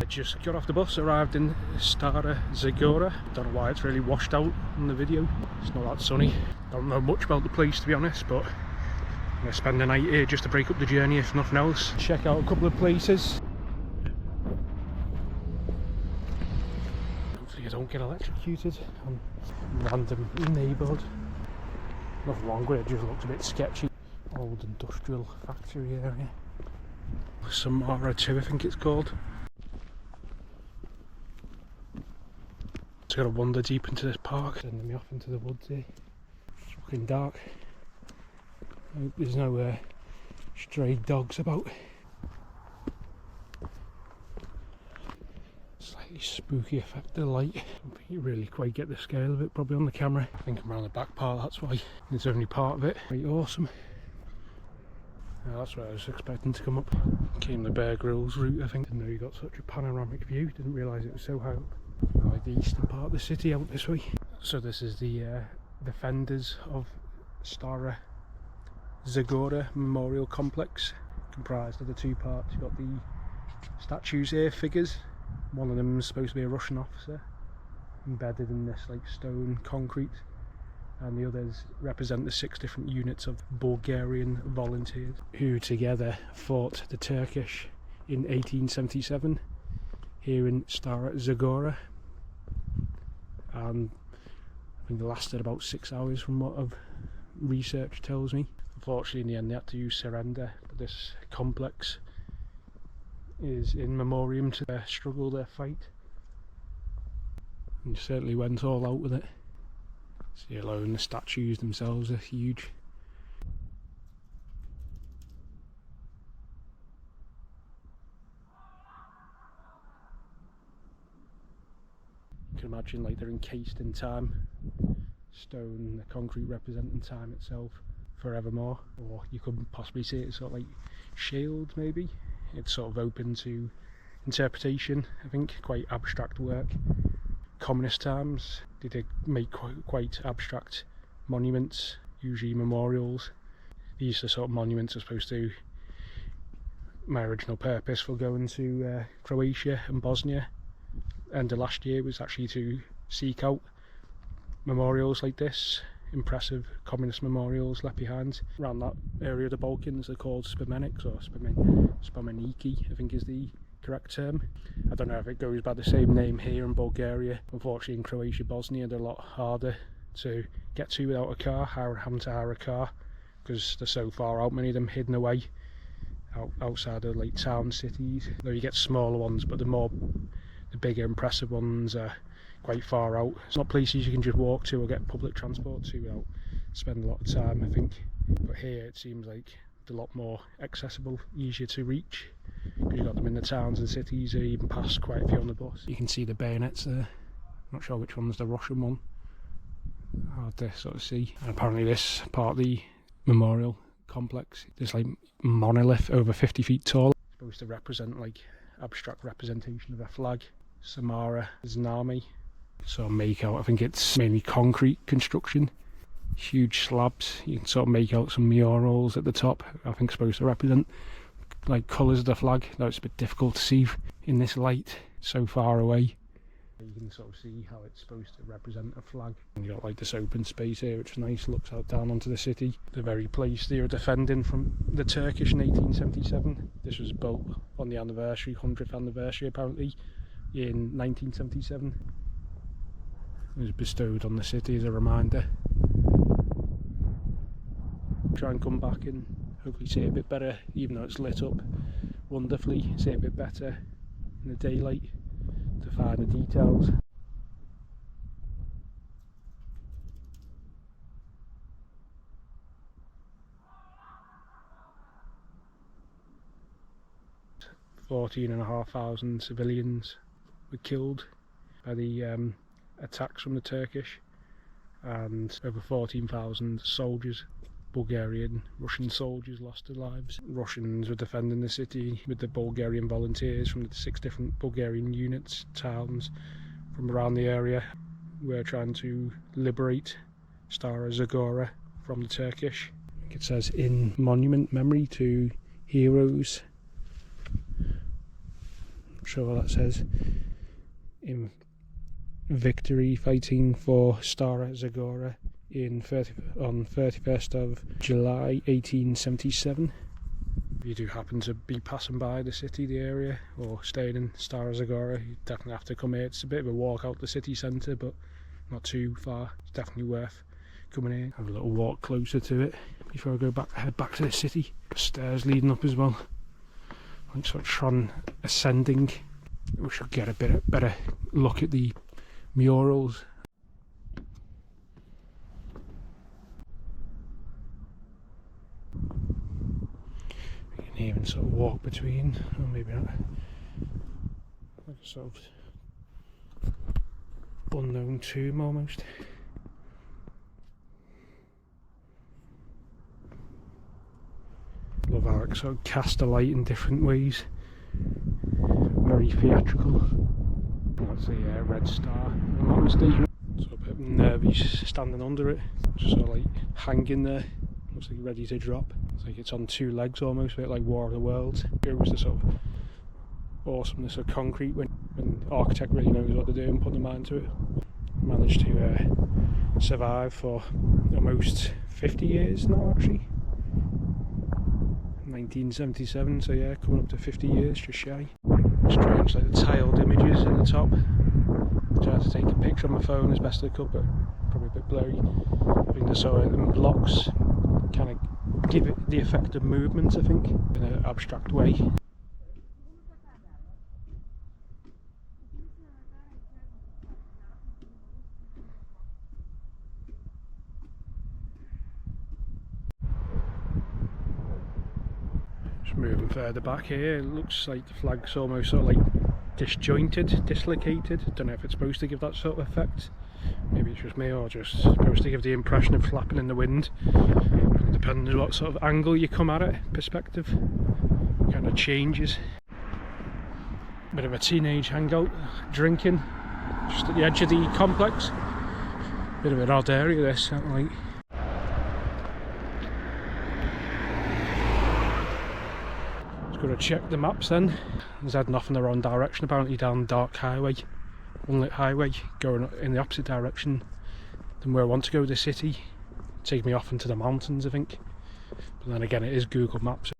just got off the bus, arrived in Stara Zagora. Don't know why it's really washed out in the video. It's not that sunny. Don't know much about the place, to be honest, but I'm going to spend the night here just to break up the journey, if nothing else. Check out a couple of places. Hopefully I don't get electrocuted on random neighbourhood. Nothing wrong with it, just looks a bit sketchy. Old industrial factory area. Samara 2, I think it's called. Just gotta wander deep into this park, sending me off into the woods here. It's fucking dark. I hope there's no stray dogs about. Slightly spooky effect of the light. I don't think you really quite get the scale of it probably on the camera. I think I'm around the back part, that's why. There's only part of it. Pretty awesome. That's where I was expecting to come up. Came the Bear Grylls route, I think. Didn't know you got such a panoramic view. Didn't realise it was so high up. Like the eastern part of the city out this way. So this is the defenders of Stara Zagora Memorial Complex, comprised of the two parts. You've got the statues here, figures. One of them is supposed to be a Russian officer, embedded in this like stone concrete. And the others represent the 6 different units of Bulgarian volunteers who together fought the Turkish in 1877 here in Stara Zagora, and I think it lasted about 6 hours from what of research tells me. Unfortunately in the end they had to surrender, but this complex is in memoriam to their struggle, their fight, and certainly went all out with it. See alone, the statues themselves are huge. You can imagine like they're encased in time. Stone, the concrete representing time itself forevermore. Or you could possibly see it sort of like shield maybe. It's sort of open to interpretation, I think, quite abstract work. Communist times, they did make quite abstract monuments, usually memorials. These are sort of monuments are supposed to, my original purpose for going to Croatia and Bosnia end of last year was actually to seek out memorials like this, impressive communist memorials left behind. Around that area of the Balkans they're called Spomeniks, or Spomeniki I think is the correct term. I don't know if it goes by the same name here in Bulgaria. Unfortunately in Croatia, Bosnia they're a lot harder to get to without a car, having to hire a car because they're so far out, many of them hidden away outside of like town cities. Though you get smaller ones, but the bigger impressive ones are quite far out. It's not places you can just walk to or get public transport to without spending a lot of time, I think. But here it seems like a lot more accessible, easier to reach, because you've got them in the towns and cities, or even past quite a few on the bus. You can see the bayonets there. Not sure which one's the Russian one. Hard to sort of see. And apparently this part of the memorial complex, this like monolith over 50 feet tall, supposed to represent like abstract representation of a flag. Samara is an army. So make out, I think it's mainly concrete construction. Huge slabs. You can sort of make out some murals at the top, I think supposed to represent like colours of the flag, though it's a bit difficult to see in this light so far away. You can sort of see how it's supposed to represent a flag. And you got like this open space here which is nice, looks out down onto the city. The very place they were defending from the Turkish in 1877. This was built on the anniversary, 100th anniversary apparently, in 1977. It was bestowed on the city as a reminder. Try and come back and hopefully see it a bit better, even though it's lit up wonderfully, see it a bit better in the daylight to find the details. $14,500 civilians were killed by the attacks from the Turkish, and over 14,000 soldiers, Bulgarian, Russian soldiers, lost their lives. Russians were defending the city with the Bulgarian volunteers from the 6 different Bulgarian units, towns from around the area. We're trying to liberate Stara Zagora from the Turkish. It says in monument memory to heroes. sure what that says. In victory, fighting for Stara Zagora on 31st of July 1877. If you do happen to be passing by the city, the area, or staying in Stara Zagora, you definitely have to come here. It's a bit of a walk out the city centre, but not too far. It's definitely worth coming in. Have a little walk closer to it before I head back to the city. Stairs leading up as well. Like sort of ascending. We should get a better look at the murals. You can even sort of walk between, or maybe not. Like a sort of unknown tomb almost. Love how it sort of cast a light in different ways. Very theatrical. That's the Red Star, if I'm not mistaken. So a bit nervy standing under it, just sort of like hanging there. Looks like ready to drop. It's like it's on two legs almost, a bit like War of the Worlds. It goes the sort of awesomeness of concrete when the architect really knows what they're doing, putting their mind to it. Managed to survive for almost 50 years now, actually. 1977, so yeah, coming up to 50 years, just shy. Strange, like the tiled images at the top. Tried to take a picture on my phone as best I could, but probably a bit blurry. I think the sort of blocks kind of give it the effect of movement, I think, in an abstract way. Moving further back here, it looks like the flag's almost sort of like disjointed, dislocated. Don't know if it's supposed to give that sort of effect. Maybe it's just me, or just supposed to give the impression of flapping in the wind. Depending on what sort of angle you come at it, perspective kind of changes. Bit of a teenage hangout, drinking, just at the edge of the complex. Bit of an odd area this, something like. Got to check the maps then. I was heading off in the wrong direction, apparently down dark highway, unlit highway, going in the opposite direction than where I want to go, the city. Take me off into the mountains, I think. But then again, it is Google Maps.